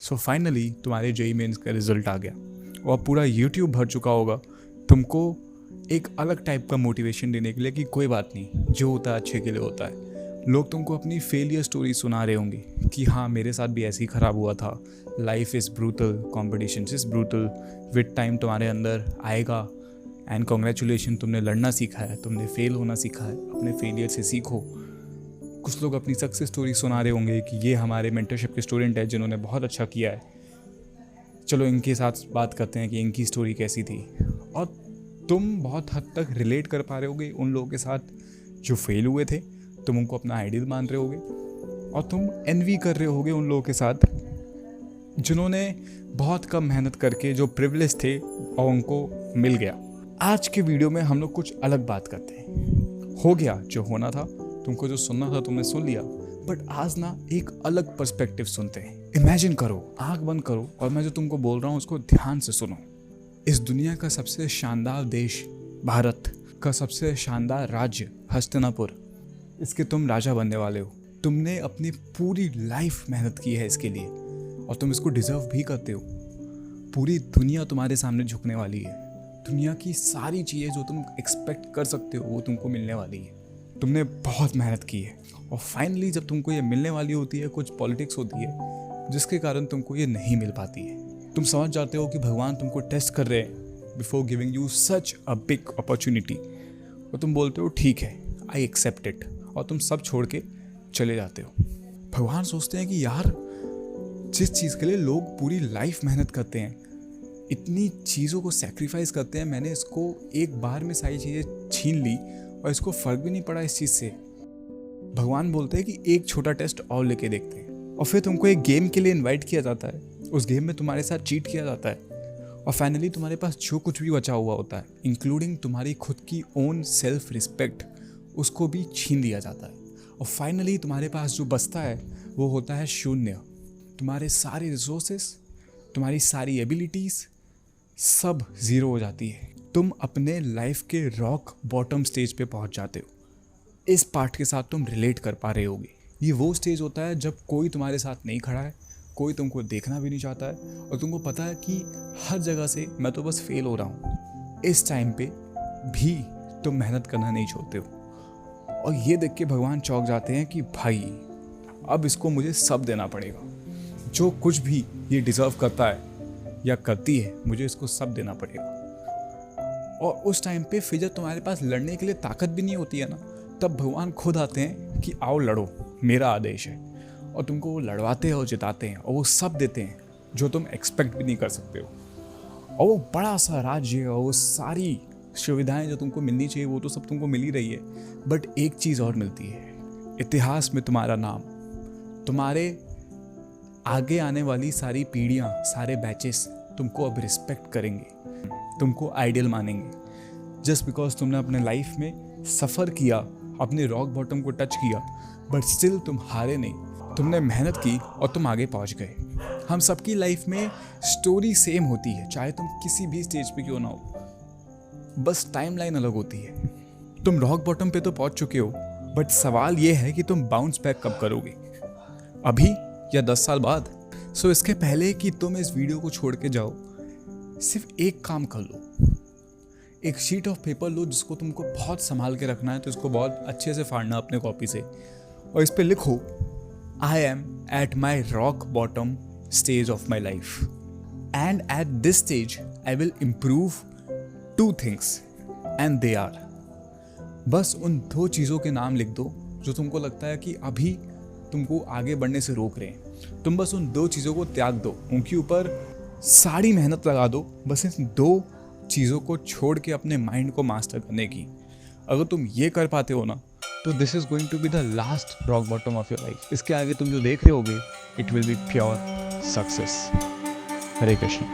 So finally तुम्हारे JEE mains का result आ गया और पूरा यूट्यूब भर चुका होगा तुमको एक अलग टाइप का मोटिवेशन देने के लिए कि कोई बात नहीं, जो होता है अच्छे के लिए होता है। लोग तुमको अपनी फेलियर स्टोरी सुना रहे होंगे कि हाँ मेरे साथ भी ऐसे ही ख़राब हुआ था, life is brutal, competition is brutal, with time तुम्हारे अंदर आएगा एंड कॉन्ग्रेचुलेशन, तुमने लड़ना सीखा है, तुमने फेल होना सीखा है, अपने फेलियर से सीखो। कुछ लोग अपनी सक्सेस स्टोरी सुना रहे होंगे कि ये हमारे मेंटरशिप के स्टूडेंट है जिन्होंने बहुत अच्छा किया है, चलो इनके साथ बात करते हैं कि इनकी स्टोरी कैसी थी। और तुम बहुत हद तक रिलेट कर पा रहे होगे उन लोगों के साथ जो फेल हुए थे, तुम उनको अपना आइडियल मान रहे होगे और तुम एनवी कर रहे होगे उन लोगों के साथ जिन्होंने बहुत कम मेहनत करके जो प्रिविलेज थे और उनको मिल गया। आज के वीडियो में हम लोग कुछ अलग बात करते हैं। हो गया जो होना था, तुमको जो सुनना था तुमने सुन लिया, बट आज ना एक अलग पर्सपेक्टिव सुनते हैं। इमेजिन करो, आंख बंद करो और मैं जो तुमको बोल रहा हूँ उसको ध्यान से सुनो। इस दुनिया का सबसे शानदार देश भारत का सबसे शानदार राज्य हस्तिनापुर, इसके तुम राजा बनने वाले हो। तुमने अपनी पूरी लाइफ मेहनत की है इसके लिए और तुम इसको डिजर्व भी करते हो। पूरी दुनिया तुम्हारे सामने झुकने वाली है। दुनिया की सारी चीज़ें जो तुम एक्सपेक्ट कर सकते हो वो तुमको मिलने वाली है। तुमने बहुत मेहनत की है और फाइनली जब तुमको ये मिलने वाली होती है, कुछ पॉलिटिक्स होती है जिसके कारण तुमको ये नहीं मिल पाती है। तुम समझ जाते हो कि भगवान तुमको टेस्ट कर रहे हैं before giving you such a big opportunity, और तुम बोलते हो ठीक है, आई एक्सेप्ट इट, और तुम सब छोड़ के चले जाते हो। भगवान सोचते हैं कि यार जिस चीज़ के लिए लोग पूरी लाइफ मेहनत करते हैं, इतनी चीज़ों को सेक्रीफाइस करते हैं, मैंने इसको एक बार में सारी चीज़ें छीन ली और इसको फ़र्क भी नहीं पड़ा इस चीज़ से। भगवान बोलते हैं कि एक छोटा टेस्ट और लेके देखते हैं, और फिर तुमको एक गेम के लिए इनवाइट किया जाता है। उस गेम में तुम्हारे साथ चीट किया जाता है और फाइनली तुम्हारे पास जो कुछ भी बचा हुआ होता है, इंक्लूडिंग तुम्हारी खुद की ओन सेल्फ रिस्पेक्ट, उसको भी छीन लिया जाता है। और फाइनली तुम्हारे पास जो बचता है वो होता है शून्य। तुम्हारे सारे रिसोर्सेस, तुम्हारी सारी एबिलिटीज़ सब ज़ीरो हो जाती है। तुम अपने लाइफ के रॉक बॉटम स्टेज पे पहुंच जाते हो। इस पार्ट के साथ तुम रिलेट कर पा रहे होगे। ये वो स्टेज होता है जब कोई तुम्हारे साथ नहीं खड़ा है, कोई तुमको देखना भी नहीं चाहता है और तुमको पता है कि हर जगह से मैं तो बस फेल हो रहा हूँ। इस टाइम पे भी तुम मेहनत करना नहीं छोड़ते हो और ये देख के भगवान चौंक जाते हैं कि भाई अब इसको मुझे सब देना पड़ेगा। जो कुछ भी ये डिज़र्व करता है या करती है, मुझे इसको सब देना पड़ेगा। और उस टाइम पे फिर जब तुम्हारे पास लड़ने के लिए ताकत भी नहीं होती है ना, तब भगवान खुद आते हैं कि आओ लड़ो, मेरा आदेश है, और तुमको वो लड़वाते हैं और जिताते हैं और वो सब देते हैं जो तुम एक्सपेक्ट भी नहीं कर सकते हो। और वो बड़ा सा राज्य और वो सारी सुविधाएं जो तुमको मिलनी चाहिए वो तो सब तुमको मिल ही रही है, बट एक चीज़ और मिलती है, इतिहास में तुम्हारा नाम। तुम्हारे आगे आने वाली सारी पीढ़ियाँ, सारे बैचेस तुमको अब रिस्पेक्ट करेंगे, तुमको आइडियल मानेंगे, जस्ट बिकॉज तुमने अपने लाइफ में सफ़र किया, अपने रॉक बॉटम को टच किया, बट स्टिल तुम हारे नहीं। तुमने मेहनत की और तुम आगे पहुंच गए। हम सबकी लाइफ में स्टोरी सेम होती है, चाहे तुम किसी भी स्टेज पे क्यों ना हो, बस टाइमलाइन अलग होती है। तुम रॉक बॉटम पे तो पहुंच चुके हो, बट सवाल ये है कि तुम बाउंस बैक कब करोगे, अभी या 10 साल बाद। सो इसके पहले कि तुम इस वीडियो को छोड़ के जाओ, सिर्फ एक काम कर लो। एक शीट ऑफ पेपर लो जिसको तुमको बहुत संभाल के रखना है, तो इसको बहुत अच्छे से फाड़ना अपने कॉपी से और इस पे लिखो, I am at my rock bottom stage of my life and at this stage I will improve 2 things and they are. बस उन 2 चीज़ों के नाम लिख दो जो तुमको लगता है कि अभी तुमको आगे बढ़ने से रोक रहे हैं। तुम बस उन 2 चीज़ों को त्याग दो, उनके ऊपर सारी मेहनत लगा दो, बस इन 2 चीज़ों को छोड़ के अपने माइंड को मास्टर करने की। अगर तुम ये कर पाते हो ना, तो this is going to be the last rock bottom of your life. इसके आगे तुम जो देख रहे होगे, it will be pure success. Hare Krishna.